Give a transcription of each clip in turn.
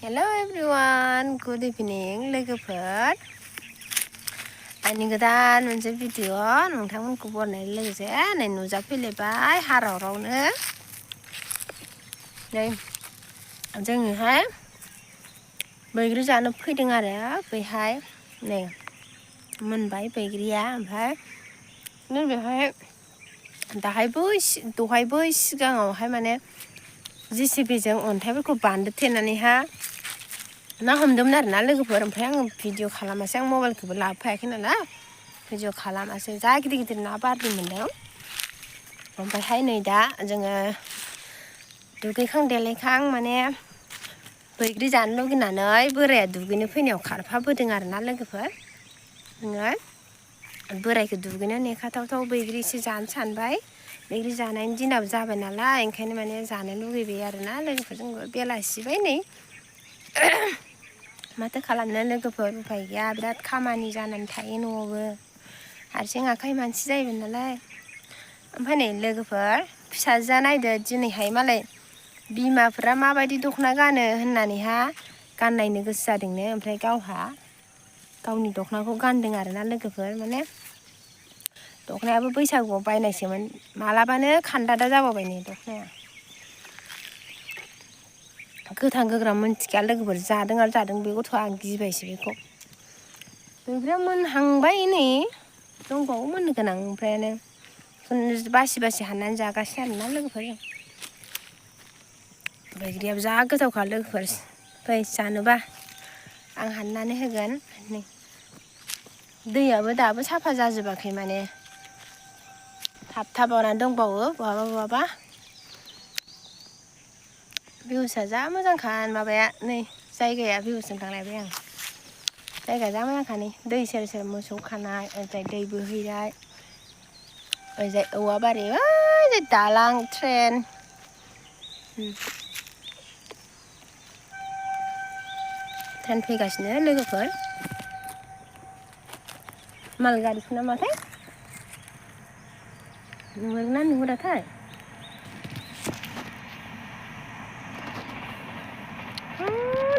Hello everyone, good evening लोगोफोर आंनि गोदान मोनसे भिडिअ नोंथांमोनखौ बरायनाय लोगोसे नै नुजाफैलायबाय हारावरावनो नै जोंहाय बैग्रि जानो फैदों आरो बैहाय नै मोनबाय बैग्रिया ओमफ्राय नै बेहाय दहायबो सिगाङावहाय माने जेसिबिजों अन्थाइफोरखौ बान्दो थेनानैहा ना हमदोंमोन आरो ना लोगोफोर ओमफ्राय आङो भिडिअ खालामासै आं मबाइलखौबो लाबोफायाखै नालाय भिडिअ खालामासै जा गिदिर गिदिर ना बारलि मोनदों ओमफ्रायहाय नै दा जोङो दुगैखां देलायखां माने बैग्रि जानो लुगैनानै बोराया दुगैनो फैनायाव खारफाबोदों आरो ना लोगोफोर जोङो बोरायखौ दुगैनो नेखाथावथाव बैग्रि एसे जानो सानबाय बैग्रि जानायनि दिनाबो जाबाय नालाय ओंखायनो माने जानो लुगैबाय आरो ना लोगोफोर जोंबो बेलासिबाय नै माथो खालामनो लोगोफोर उफाय गैया बिराद खामानि जानानै थायो न'आवबो हारसिं आखाइ मानसि जाहैबाय नालाय ओमफ्राय नै लोगोफोर फिसाजोआ नायदो दिनैहाय मालाय बिमाफोरा माबायदि दख'ना गानो होननानैहा गाननायनो गोसो जादोंनो ओमफ्राय गावनि दख'नाखौ गानदों आरो ना लोगोफोर माने दख'नायाबो बैसागुआव बायनायसोमोन मालाबानो खान्दादा जाबावबाय नै दख'नाया गोथां गोग्राम मोनथिखाया लोगोफोर जादों आरो जादों बे गथ'आ आं गिबायसो बेखौ बैग्रिया मोनहांबाय नै दंबावो मोननो गोनां ओमफ्रायानो बासि बासि हाननानै जागासिनो आरोना लोगोफोर बैग्रियाबो जा गोथावखा लोगोफोर फै जानोबा आं हाननानै होगोन नै दैयाबो दाबो साफा जाजोबाखै माने थाबथाबावनानै दंबावो बहाबा भिउसआ जा मोजांखा माबाया नै जायगाया भिउसजों थांलायबाय आं जायगाया जा मोजांखा नै दै सेर सेर मोसौ खानाय ओरैजाय दै बोहैनाय ओरैजाय औवा बारि ओइ दालां ट्रेन ट्रेन फैगासिनो लोगोफोर माल गारिसो नामाथाय नुहुरगोना नुहुराथाय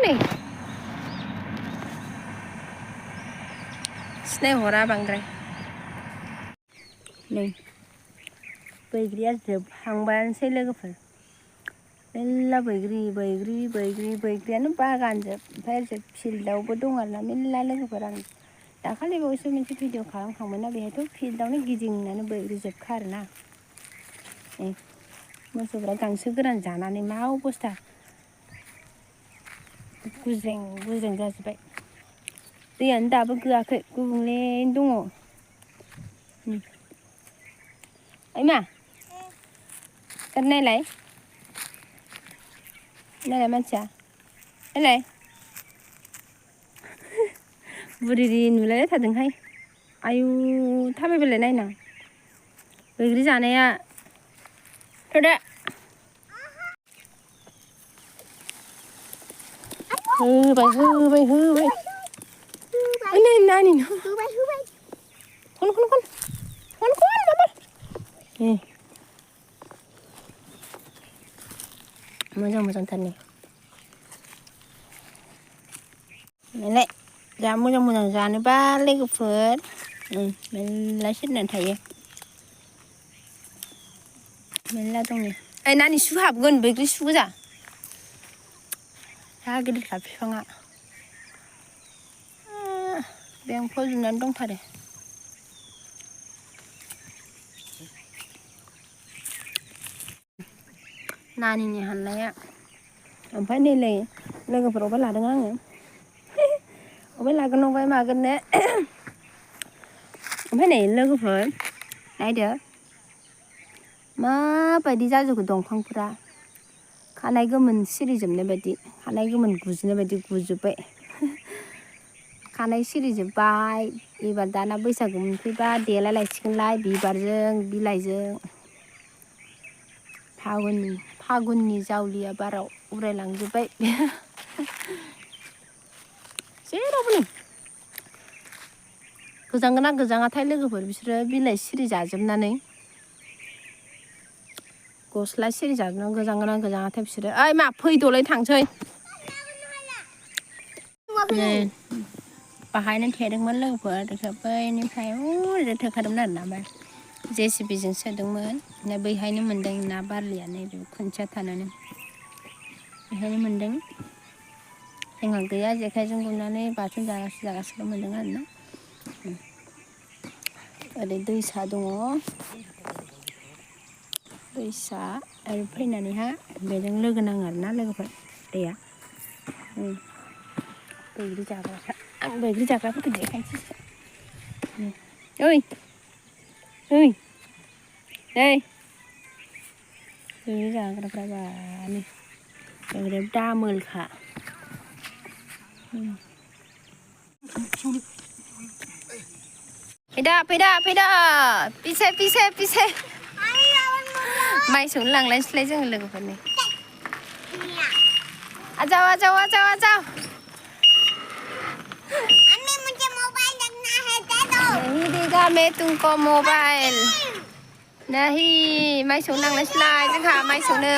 नै सिनायहरा बांद्राय नै बैग्रिया जोबहांबायानोसै लोगोफोर मेरला बैग्रियानो बागानजोब ओमफ्राय ओरैजाय फिल्डआवबो दं आरोना मेरला लोगोफोर आं दाखालि बावैसो मोनसे भिडिअ खालामखांबायना बेहायथ' फिल्डआवनो गिदिंनानै बैग्रि जोबखा आरोना मोसौफ्रा गांसो गोरान जानानै मा अबस्था गुज्रें जाजोब्बाय दैयानो दाबो गोआखै गुबुंलेयैनो दङ ओइमा ओरै नायलाय मानसिया नायलाय बुरिरि नुलायलायथारदोंहाय आयु थाबायबायलाय नायनां बैग्रि जानाया थ'दो होबाय नै नानिनो खन माबा मोजांथार नै नालाय जा मोजां जानोबा लोगोफोर मेरला सिरिनानै थायो मेरला दं नै ओइ नानि सु हाबगोन बैग्रि सु गोजा जा गिदिरखा बिफाङा बेंफल जोबनानै दंथारो नानिनि हाननाया ओमफ्राय नैलाय लोगोफोर अबाय लादों आङो अबाय लागोन अबाय मागोननो ओमफ्राय नै लोगोफोर नायदो माबायदि जाजोबखो दंफांफोरा खानाय गोमोन सिरिजोबनाय बायदि खानाय गोमोन गुजिनाय बायदि गुजोब्बाय खानाय सिरिजोब्बाय एबार दाना बैसागु मोनफैबा देलाय लायसिगोनलाय बिबारजों बिलाइजों फागुननि जावलिया बाराव उरायलांजोब्बाय जेरावबो नै गोजांगोना गोजाङाथाय लोगोफोर बिसोरो बिलाइ सिरि जाजोबनानै गस्ला सिरि जाजोबनानै गोजांगोना गोजाङाथाय बिसोरो ओइ मा फैद'लाय थांसै nih bahaयनो थेदोंमोन लोगोफोर बैनिफ्राय थोखादोंमोन आरो ना ओमफ्राय जेसिबिजों सोदोंमोन बैहायनो मोन्दों ना बारलिया नैबे खुन्थिया थानानै बेहायनो मोन्दों जोंहा गैया जेखाइजों गुरनानै बाथोन जागासिनो मोन्दों आरो ना ओरै दैसा दङ दैसा आरो फैनानैहा बेजों लोगो नाङो आरो ना लोगोफोर दैया बैग्रि जाग्राफ्रा आं बैग्रि जाग्राफोरखौ देखायनोसै ओइ ओइ नै बैग्रि जाग्राफ्रा बानि बैग्रिया दामोलखा फैदा पिसे माइ सौनो लांलायनोसैलाय जोङो लोगोफोरनि आजाव नहीं देगा मैं तुमको मोबाइल नहीं माइ सौनो लांलायनोसैलाय जोंहा माइ सौनो